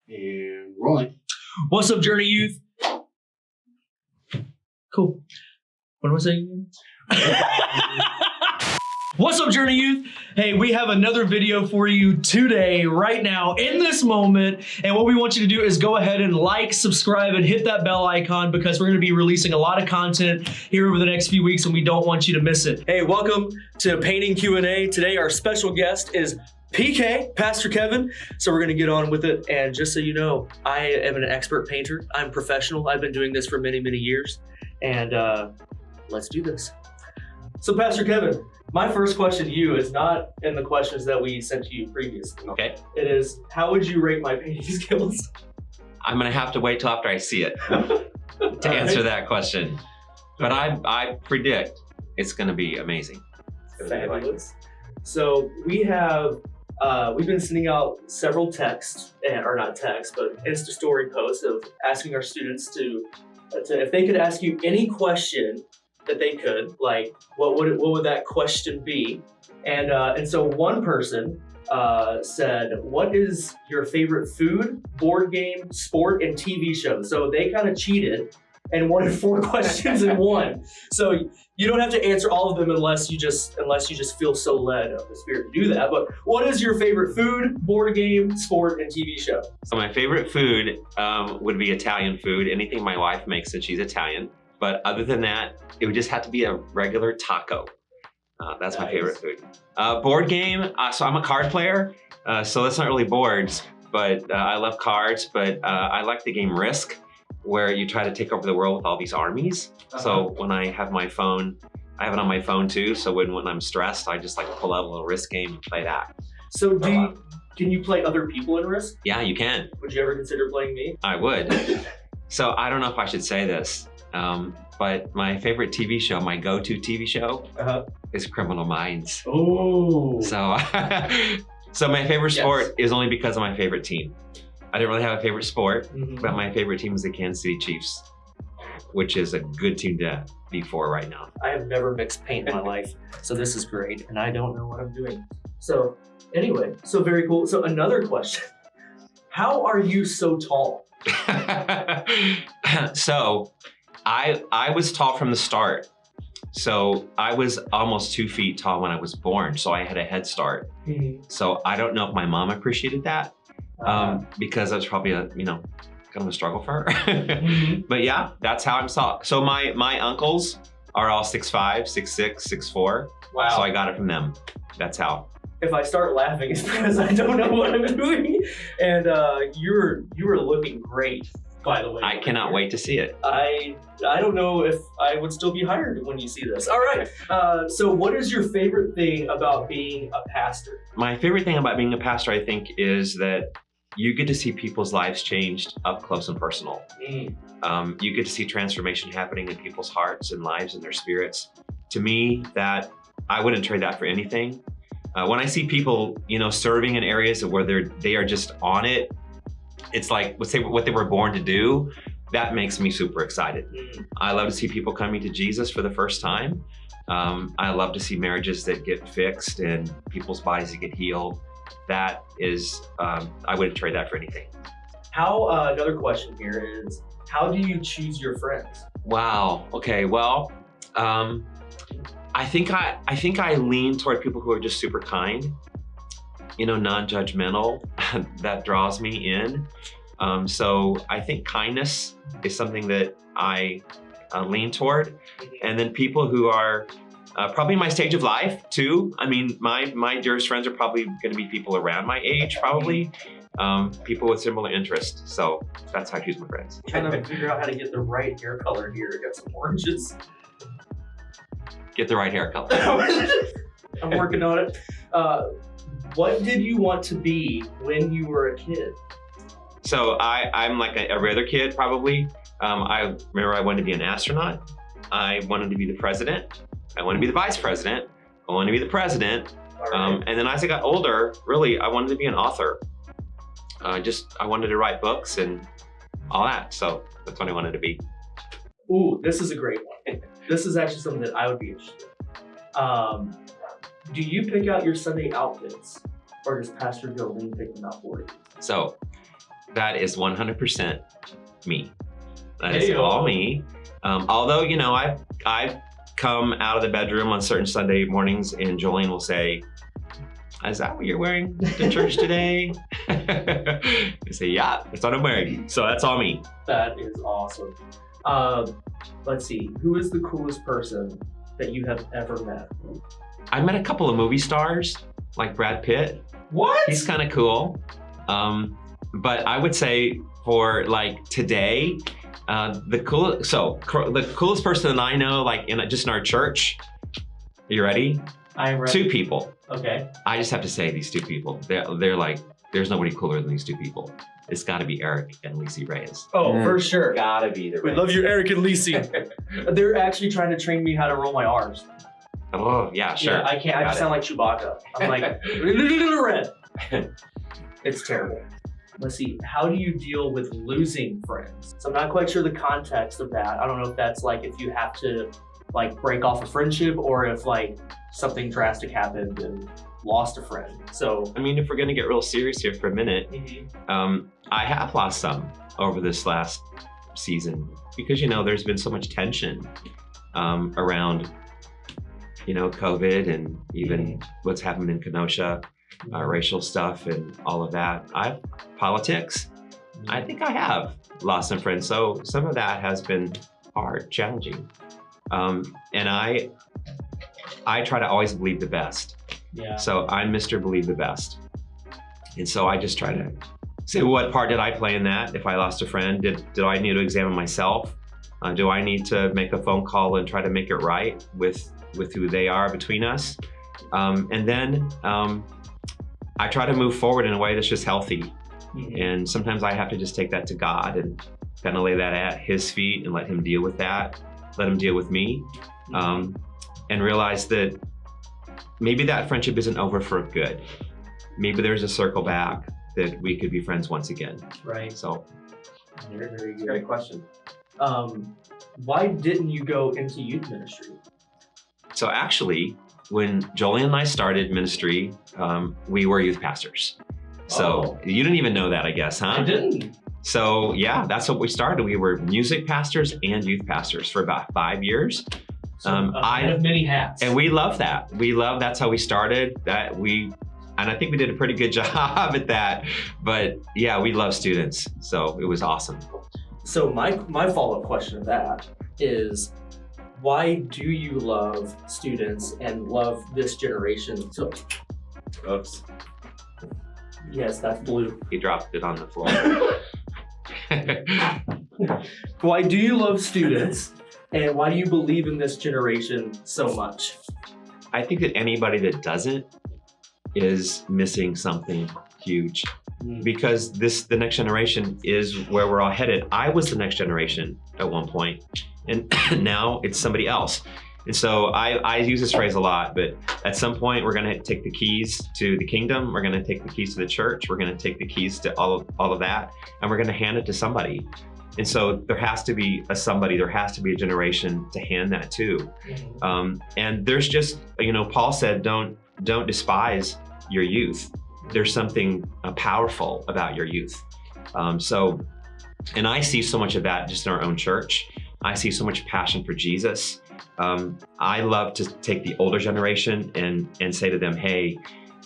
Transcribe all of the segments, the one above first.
And rolling. What's up, Journey Youth? Cool. What am I saying again? What's up, Journey Youth? Hey, we have another video for you today, right now, in this moment. And what we want you to do is go ahead and like, subscribe, and hit that bell icon because we're going to be releasing a lot of content here over the next few weeks and we don't want you to miss it. Hey, welcome to Painting Q&A. Today, our special guest is PK, Pastor Kevin. So we're going to get on with it. And just so you know, I am an expert painter. I'm professional. I've been doing this for many, many years. And let's do this. So Pastor Kevin, my first question to you is not in the questions that we sent to you previously. Okay. It is, how would you rate my painting skills? I'm gonna have to wait till after I see it to answer that question. But I predict it's gonna be amazing. Fabulous. So we have, we've been sending out several texts, or not texts, but Insta story posts of asking our students to if they could ask you any question that they could, like what would that question be? And so one person said, what is your favorite food, board game, sport, and TV show? So they kind of cheated and wanted 4 questions in one. So you don't have to answer all of them unless you just feel so led of the Spirit to do that. But what is your favorite food, board game, sport, and TV show? So my favorite food would be Italian food, anything my wife makes since she's Italian. But other than that, it would just have to be a regular taco. That's my favorite food. Board game, so I'm a card player, so that's not really boards, but I love cards, but I like the game Risk, where you try to take over the world with all these armies. So when I have my phone, I have it on my phone too, so when I'm stressed, I just like pull out a little Risk game and play that. So can you play other people in Risk? Yeah, you can. Would you ever consider playing me? I would. So I don't know if I should say this, but my favorite TV show, my go-to TV show, is Criminal Minds. Oh. So, so my favorite sport is only because of my favorite team. I didn't really have a favorite sport, but my favorite team is the Kansas City Chiefs, which is a good team to be for right now. I have never mixed paint in my life, so this is great, and I don't know what I'm doing. So anyway, so very cool. So another question, how are you so tall? So I was tall from the start. So I was almost 2 feet tall when I was born. So I had a head start. So I don't know if my mom appreciated that because I was probably kind of a struggle for her. But yeah, that's how I'm tall. So my uncles are all 6'5", 6'6", 6'4". Wow. So I got it from them. That's how. If I start laughing, it's because I don't know what I'm doing. And you were looking great, by the way. I cannot wait to see it. I don't know if I would still be hired when you see this. All right. So what is your favorite thing about being a pastor? My favorite thing about being a pastor, I think, is that you get to see people's lives changed up close and personal. You get to see transformation happening in people's hearts and lives and their spirits. To me, that I wouldn't trade that for anything. When I see people, serving in areas where they are just on it, it's like, let's say what they were born to do, that makes me super excited. I love to see people coming to Jesus for the first time. I love to see marriages that get fixed and people's bodies that get healed. That is, I wouldn't trade that for anything. Another question here is, how do you choose your friends? Wow, okay, well, I think I lean toward people who are just super kind, non-judgmental. That draws me in. So I think kindness is something that I lean toward. And then people who are probably my stage of life too. I mean, my dearest friends are probably going to be people around my age, probably. People with similar interests. So that's how I choose my friends. Trying to figure out how to get the right hair color here. I got some oranges. Get the right hair color. I'm working on it. What did you want to be when you were a kid? So I'm like every other kid, probably. I remember I wanted to be an astronaut. I wanted to be the president. I wanted to be the vice president. I wanted to be the president. Right. And then as I got older, really, I wanted to be an author. I wanted to write books and all that. So that's what I wanted to be. Ooh, this is a great one. This is actually something that I would be interested in. Do you pick out your Sunday outfits, or does Pastor Jolene pick them out for you? So That is 100% me. That is Hey-o. all me. Although, you know, I've come out of the bedroom on certain Sunday mornings and Jolene will say, is that what you're wearing to church today? I say, yeah, that's what I'm wearing. So that's all me. That is awesome. Let's see. Who is the coolest person that you have ever met? I met a couple of movie stars like Brad Pitt. What? He's kind of cool. But I would say for like today, the coolest person that I know, like just in our church. Are you ready? I am ready. 2 people. Okay. I just have to say these 2 people. They're like, there's nobody cooler than these 2 people. It's got to be Eric and Lacey Reyes. Oh, for sure. Gotta be the We love you, Eric and Lacey. They're actually trying to train me how to roll my R's. Oh yeah, sure. Yeah, I can't. I Got just it. sound like Chewbacca. I'm like, red. It's terrible. Let's see. How do you deal with losing friends? So I'm not quite sure the context of that. I don't know if that's like if you have to like break off a friendship or if like something drastic happened and lost a friend. So I mean, if we're gonna get real serious here for a minute, I have lost some over this last season because, you know, there's been so much tension around, you know, COVID and even what's happened in Kenosha, racial stuff and all of that. Politics. I think I have lost some friends. So some of that has been hard, challenging. And I try to always believe the best. yeah. So I'm Mr. Believe the Best. And so I just try to say, what part did I play in that? If I lost a friend, did I need to examine myself? Do I need to make a phone call and try to make it right with who they are between us? And then I try to move forward in a way that's just healthy. And sometimes I have to just take that to God and kind of lay that at His feet and let Him deal with that, let Him deal with me, and realize that maybe that friendship isn't over for good. Maybe there's a circle back that we could be friends once again. Right. So, Very, very good. great question. Why didn't you go into youth ministry? So actually, when Jolene and I started ministry, we were youth pastors. So you didn't even know that, I guess, huh? I didn't. So yeah, that's what we started. We were music pastors and youth pastors for about 5 years. So I have many hats. And we love that. That's how we started. And I think we did a pretty good job at that. But yeah, we love students. So it was awesome. So my follow-up question to that is, why do you love students and love this generation? So, Oops. yes, that's blue. He dropped it on the floor. Why do you love students and why do you believe in this generation so much? I think that anybody that doesn't is missing something huge. Because the next generation is where we're all headed. I was the next generation at one point, and now it's somebody else. And so I use this phrase a lot, but at some point we're gonna take the keys to the kingdom, we're gonna take the keys to the church, we're gonna take the keys to all of that, and we're gonna hand it to somebody. And so there has to be there has to be a generation to hand that to. And there's just, you know, Paul said, don't despise your youth. There's something powerful about your youth. And I see so much of that just in our own church. I see so much passion for Jesus. I love to take the older generation and say to them, hey,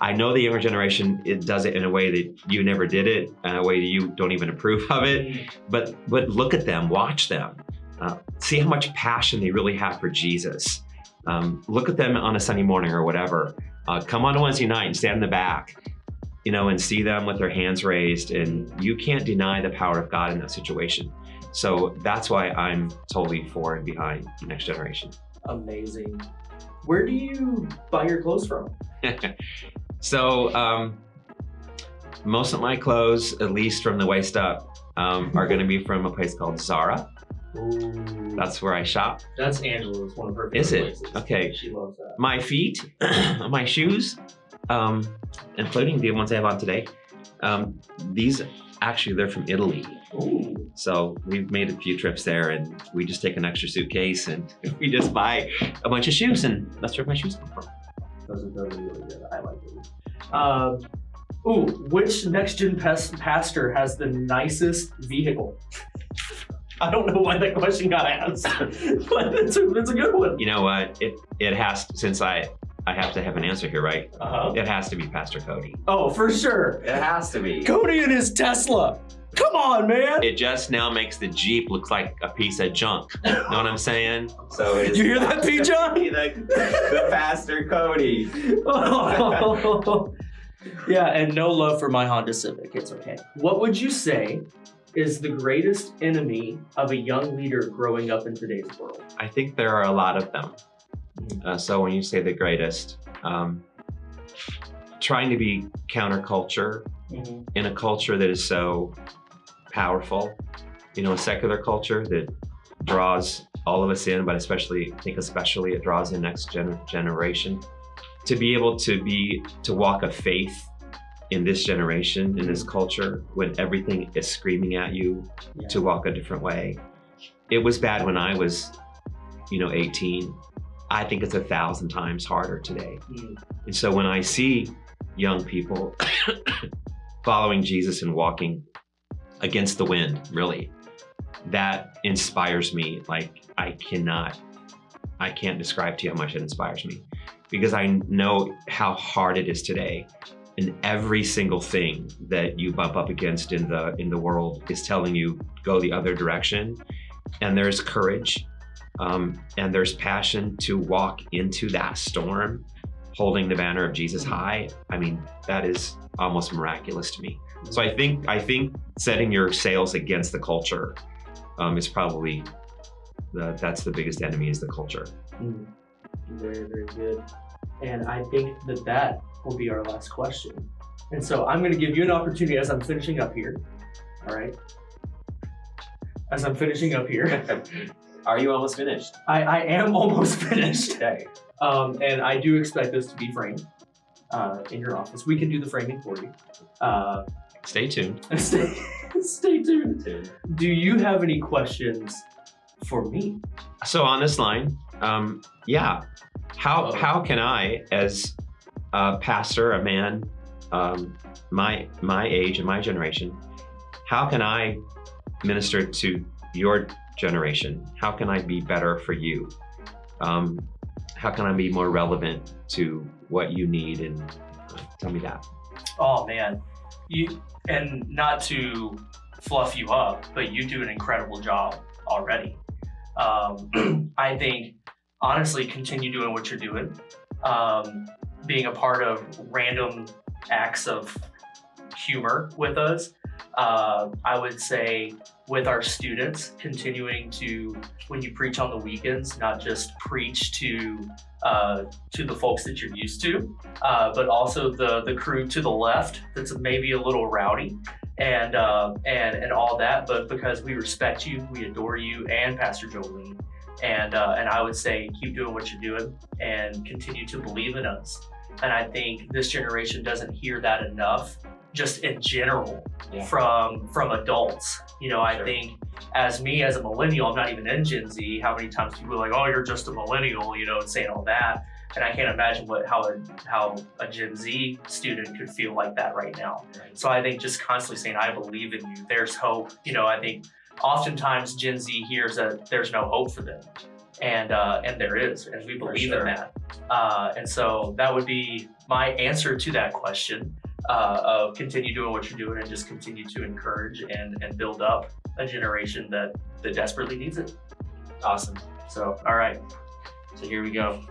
I know the younger generation, it does it in a way that you never did it, in a way that you don't even approve of it, but look at them, watch them, see how much passion they really have for Jesus. Look at them on a Sunday morning or whatever. Come on a Wednesday night and stand in the back, you know, and see them with their hands raised, and you can't deny the power of God in that situation. So that's why I'm totally for and behind the next generation. Amazing. Where do you buy your clothes from? So most of my clothes, at least from the waist up, are going to be from a place called Zara. Ooh. That's where I shop. That's Angela's, one of her favorite Is it? places. Okay. She loves that. My feet, my shoes, including the ones I have on today, these actually, they're from Italy. Ooh. So we've made a few trips there, and we just take an extra suitcase and we just buy a bunch of shoes, and that's where my shoes come from. Those are really good. I like them. Ooh, which next-gen pastor has the nicest vehicle? I don't know why that question got asked, but it's a good one. You know what? It has to, since I have to have an answer here, right? Uh-huh. It has to be Pastor Cody. Oh, for sure. It has to be. Cody and his Tesla. Come on, man. It just now makes the Jeep look like a piece of junk. Know what I'm saying? So it's You hear that, P. John? the Pastor Cody. Yeah, and no love for my Honda Civic. It's okay. What would you say is the greatest enemy of a young leader growing up in today's world? I think there are a lot of them. So when you say the greatest, trying to be counterculture in a culture that is so powerful, you know, a secular culture that draws all of us in, but especially it draws in next generation. To be able to walk a faith in this generation, in this culture, when everything is screaming at you to walk a different way. It was bad when I was, 18. I think it's 1,000 times harder today. And so when I see young people following Jesus and walking against the wind, really, that inspires me. Like I can't describe to you how much it inspires me, because I know how hard it is today. And every single thing that you bump up against in the world is telling you go the other direction. And there's courage and there's passion to walk into that storm, holding the banner of Jesus high. I mean, that is almost miraculous to me. So I think setting your sails against the culture is probably that's the biggest enemy, is the culture. Very, very good. And I think that will be our last question. And so I'm going to give you an opportunity as I'm finishing up here. All right. As I'm finishing up here. Are you almost finished? I am almost finished. Okay. And I do expect this to be framed in your office. We can do the framing for you. Stay tuned. Stay tuned. Do you have any questions for me? So on this line, how can I, as a pastor, a man, my age and my generation, how can I minister to your generation? How can I be better for you? How can I be more relevant to what you need? And tell me that. Oh man, and not to fluff you up, but you do an incredible job already. I think honestly, continue doing what you're doing. Being a part of random acts of humor with us. I would say with our students, continuing to, when you preach on the weekends, not just preach to the folks that you're used to, but also the crew to the left that's maybe a little rowdy and all that. But because we respect you, we adore you and Pastor Jolene. And I would say keep doing what you're doing and continue to believe in us. And I think this generation doesn't hear that enough, just in general, from adults. I think as a millennial, I'm not even in Gen Z, how many times people are like, oh, you're just a millennial, and saying all that. And I can't imagine how a Gen Z student could feel like that right now. Right. So I think just constantly saying, I believe in you, there's hope. I think oftentimes Gen Z hears that there's no hope for them. And there is, and we believe in that. And so that would be my answer to that question, of continue doing what you're doing and just continue to encourage and build up a generation that desperately needs it. Awesome. So, all right. So here we go.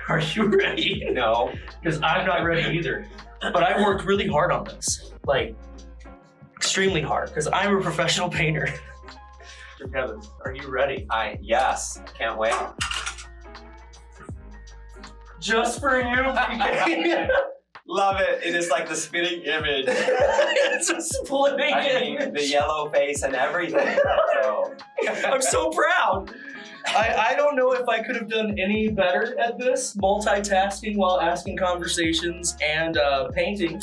Are you ready? No. Because I'm not ready either. But I worked really hard on this, like extremely hard, because I'm a professional painter. Kevin, are you ready? Yes, I can't wait. Just for you, PK. Love it. It is like the spitting image. It's a splitting image. The yellow face and everything. So. I'm so proud. I don't know if I could have done any better at this, multitasking while asking conversations and painting,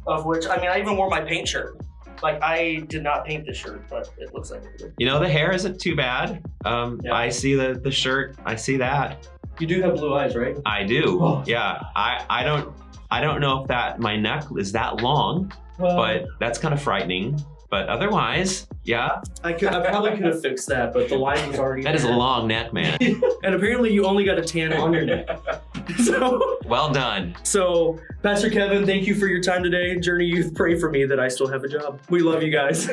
of which, I even wore my paint shirt. Like, I did not paint the shirt, but it looks like it did. The hair isn't too bad. I see the shirt. I see that. You do have blue eyes, right? I do. Oh. Yeah. I I don't know if that my neck is that long, but that's kind of frightening. But otherwise, yeah, I probably could have fixed that, but the line was already that is a there. long neck, man. And apparently you only got a tan on your neck. Well done. So, Pastor Kevin, thank you for your time today. Journey Youth, pray for me that I still have a job. We love you guys.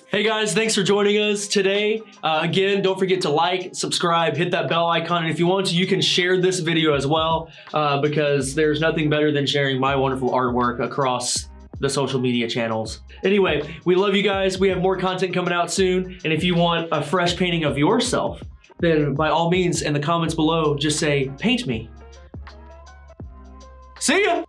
Hey guys, thanks for joining us today. Again, don't forget to like, subscribe, hit that bell icon. And if you want to, you can share this video as well, because there's nothing better than sharing my wonderful artwork across the social media channels. Anyway, we love you guys. We have more content coming out soon. And if you want a fresh painting of yourself, then by all means, in the comments below, just say, paint me. See ya!